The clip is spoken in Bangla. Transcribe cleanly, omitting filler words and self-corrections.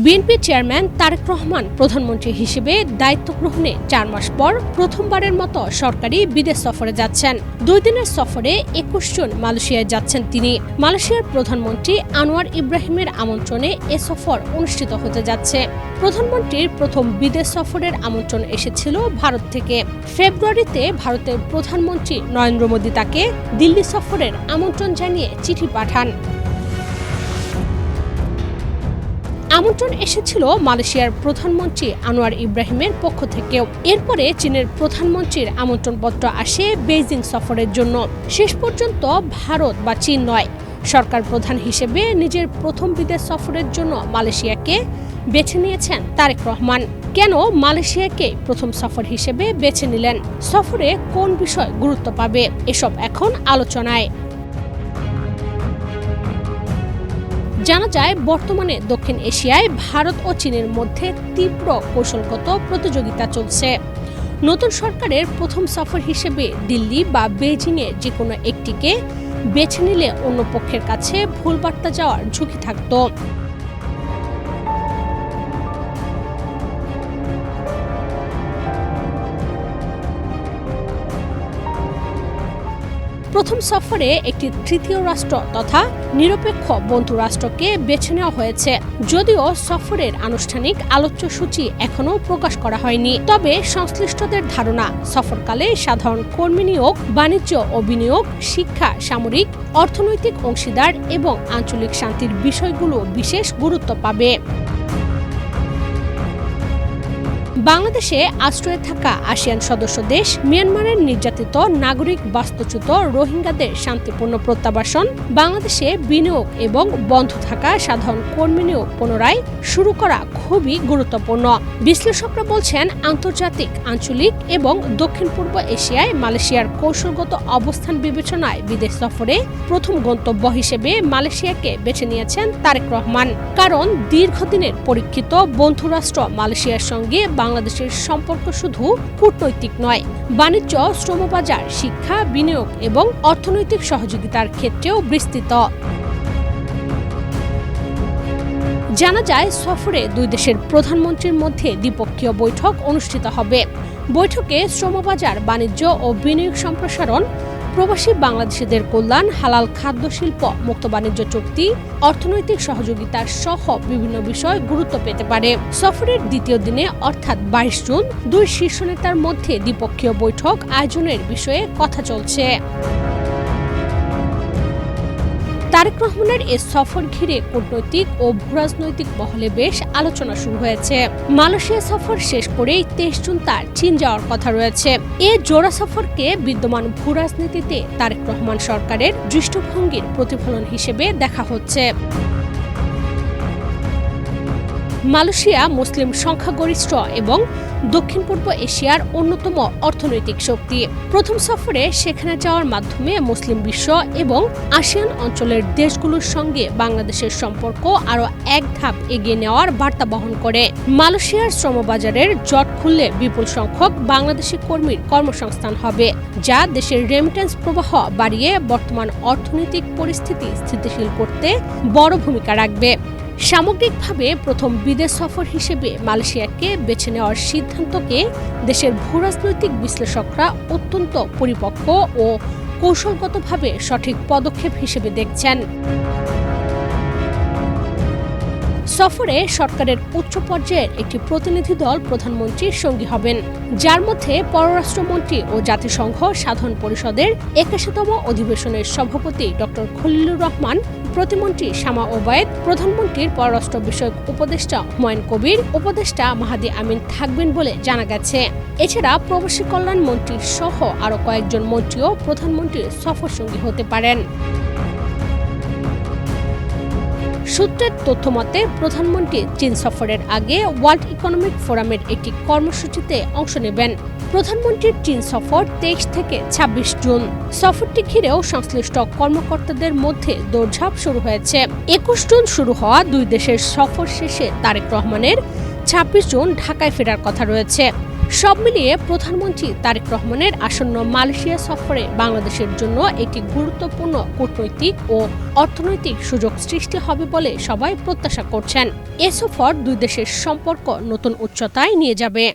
বিএনপি চেয়ারম্যান তারেক রহমান প্রধানমন্ত্রী হিসেবে দায়িত্ব গ্রহণে ৪ মাস পর প্রথমবারের মতো সরকারি বিদেশ সফরে যাচ্ছেন। ২ দিনের সফরে ২১ জন মালয়েশিয়ায় যাচ্ছেন তিনি। মালয়েশিয়ার প্রধানমন্ত্রী আনোয়ার ইব্রাহিমের আমন্ত্রণে এ সফর অনুষ্ঠিত হতে যাচ্ছে। প্রধানমন্ত্রীর প্রথম বিদেশ সফরের আমন্ত্রণ এসেছিল ভারত থেকে। ফেব্রুয়ারিতে ভারতের প্রধানমন্ত্রী নরেন্দ্র মোদী তাকে দিল্লি সফরের আমন্ত্রণ জানিয়ে চিঠি পাঠান। আমন্ত্রণ এসেছিল মালয়েশিয়ার প্রধানমন্ত্রী আনোয়ার ইব্রাহিমের পক্ষ থেকেও। এরপরে চীনের প্রধানমন্ত্রীর আমন্ত্রণপত্র আসে বেইজিং সফরের জন্য। শেষ পর্যন্ত ভারত বা চীন নয়, সরকার প্রধান হিসেবে নিজের প্রথম বিদেশ সফরের জন্য মালয়েশিয়াকে বেছে নিয়েছেন তারেক রহমান। কেন মালয়েশিয়াকে প্রথম সফর হিসেবে বেছে নিলেন? সফরে কোন বিষয় গুরুত্ব পাবে? এসব এখন আলোচনায়। জানা যায়, বর্তমানে দক্ষিণ এশিয়ায় ভারত ও চীনের মধ্যে তীব্র কৌশলগত প্রতিযোগিতা চলছে। নতুন সরকারের প্রথম সফর হিসেবে দিল্লি বা বেইজিংয়ে যে কোনো একটিকে বেছে নিলে অন্য পক্ষের কাছে ভুল বার্তা যাওয়ার ঝুঁকি থাকত। প্রথম সফরে একটি তৃতীয় রাষ্ট্র তথা নিরপেক্ষ বন্ধু রাষ্ট্রকে বেছে নেওয়া হয়েছে। যদিও সফরের আনুষ্ঠানিক আলোচ্য সূচি এখনও প্রকাশ করা হয়নি, তবে সংশ্লিষ্টদের ধারণা সফরকালে সাধারণ কর্মী নিয়োগ, বাণিজ্য ও বিনিয়োগ, শিক্ষা, সামরিক, অর্থনৈতিক অংশীদার এবং আঞ্চলিক শান্তির বিষয়গুলো বিশেষ গুরুত্ব পাবে। বাংলাদেশে আশ্রয়ে থাকা আসিয়ান সদস্য দেশ মিয়ানমারের নির্যাতিত নাগরিক বাস্তুচ্যুত রোহিঙ্গাদের শান্তিপূর্ণ প্রত্যাবাসন, বাংলাদেশে বিনিয়োগ এবং বন্ধ থাকা সাধারণ কর্মী নিয়োগ পুনরায় শুরু করা খুবই গুরুত্বপূর্ণ। বিশ্লেষকরা বলছেন, আন্তর্জাতিক, আঞ্চলিক এবং দক্ষিণ পূর্ব এশিয়ায় মালয়েশিয়ার কৌশলগত অবস্থান বিবেচনায় বিদেশ সফরে প্রথম গন্তব্য হিসেবে মালয়েশিয়াকে বেছে নিয়েছেন তারেক রহমান। কারণ দীর্ঘদিনের পরীক্ষিত বন্ধুরাষ্ট্র মালয়েশিয়ার সঙ্গে বাংলাদেশের সম্পর্ক শুধু কূটনৈতিক নয়, বাণিজ্য, শ্রমবাজার, শিক্ষা, বিনিয়োগ এবং অর্থনৈতিক সহযোগিতার ক্ষেত্রেও বিস্তৃত। জানা যায়, সফরে দুই দেশের প্রধানমন্ত্রীর মধ্যে দ্বিপক্ষীয় বৈঠক অনুষ্ঠিত হবে। বৈঠকে শ্রমবাজার, বাণিজ্য ও বিনিয়োগ সম্প্রসারণ, প্রবাসী বাংলাদেশিদের কল্যাণ, হালাল খাদ্য শিল্প, মুক্ত বাণিজ্য চুক্তি, অর্থনৈতিক সহযোগিতার সহ বিভিন্ন বিষয় গুরুত্ব পেতে পারে। সফরের দ্বিতীয় দিনে অর্থাৎ ২২ জুন দুই শীর্ষ নেতার মধ্যে দ্বিপক্ষীয় বৈঠক আয়োজনের বিষয়ে কথা চলছে। তারেক রহমানের এ সফর ঘিরে কূটনৈতিক ও ভূরাজনৈতিক মহলে বেশ আলোচনা শুরু হয়েছে। মালয়েশিয়া সফর শেষ করেই ২৩ জুন তার চীন যাওয়ার কথা রয়েছে। এ জোড়া সফরকে বিদ্যমান ভূরাজনীতিতে তারেক রহমান সরকারের দৃষ্টিভঙ্গির প্রতিফলন হিসেবে দেখা হচ্ছে। মালয়েশিয়া মুসলিম সংখ্যাগরিষ্ঠ এবং দক্ষিণ পূর্ব এশিয়ার অন্যতম অর্থনৈতিক শক্তি। প্রথম সফরে সেখানে যাওয়ার মাধ্যমে মুসলিম বিশ্ব এবং আসিয়ান অঞ্চলের দেশগুলোর সঙ্গে বাংলাদেশের সম্পর্ক আরও এক ধাপ এগিয়ে নেওয়ার বার্তা বহন করে। মালয়েশিয়ার শ্রমবাজারের জট খুললে বিপুল সংখ্যক বাংলাদেশি কর্মীর কর্মসংস্থান হবে, যা দেশের রেমিটেন্স প্রবাহ বাড়িয়ে বর্তমান অর্থনৈতিক পরিস্থিতি স্থিতিশীল করতে বড় ভূমিকা রাখবে। সামগ্রিকভাবে প্রথম বিদেশ সফর হিসেবে মালয়েশিয়াকে বেছে নেওয়ার সিদ্ধান্তকে দেশের ভূরাজনৈতিক বিশ্লেষকরা অত্যন্ত পরিপক্ব ও কৌশলগতভাবে সঠিক পদক্ষেপ হিসেবে দেখছেন। সফরে সরকারের উচ্চ পর্যায়ের একটি প্রতিনিধি দল প্রধানমন্ত্রীর সঙ্গী হবেন, যার মধ্যে পররাষ্ট্রমন্ত্রী ও জাতিসংঘ সাধারণ পরিষদের ৮১তম অধিবেশনের সভাপতি ড খলিলুর রহমান, প্রতিমন্ত্রী শামা ওবায়েদ, প্রধানমন্ত্রীর পররাষ্ট্র বিষয়ক উপদেষ্টা হুমায়ুন কবির, উপদেষ্টা মাহাদি আমিন থাকবেন বলে জানা গেছে। এছাড়া প্রবাসী কল্যাণ মন্ত্রী সহ আরও কয়েকজন মন্ত্রীও প্রধানমন্ত্রীর সফরসঙ্গী হতে পারেন। সূত্রের তথ্যমতে, প্রধানমন্ত্রী চীন সফরের আগে ওয়ার্ল্ড ইকোনমিক ফোরামের একটি কর্মসূচিতে অংশ নেবেন। প্রধানমন্ত্রীর চীন সফর ২৩ থেকে ২৬ জুন। সফরটি ঘিরেও সংশ্লিষ্ট কর্মকর্তাদের মধ্যে দৌড়ঝাঁপ শুরু হয়েছে। ২১ জুন শুরু হওয়া দুই দেশের সফর শেষে তারেক রহমানের ২৬ জুন ঢাকায় ফেরার কথা রয়েছে। সব মিলিয়ে প্রধানমন্ত্রী তারেক রহমানের আসন্ন মালয়েশিয়া সফরে বাংলাদেশের জন্য একটি গুরুত্বপূর্ণ কূটনৈতিক ও অর্থনৈতিক সুযোগ সৃষ্টি হবে বলে সবাই প্রত্যাশা করছেন। এ সফর দুই দেশের সম্পর্ক নতুন উচ্চতায় নিয়ে যাবে।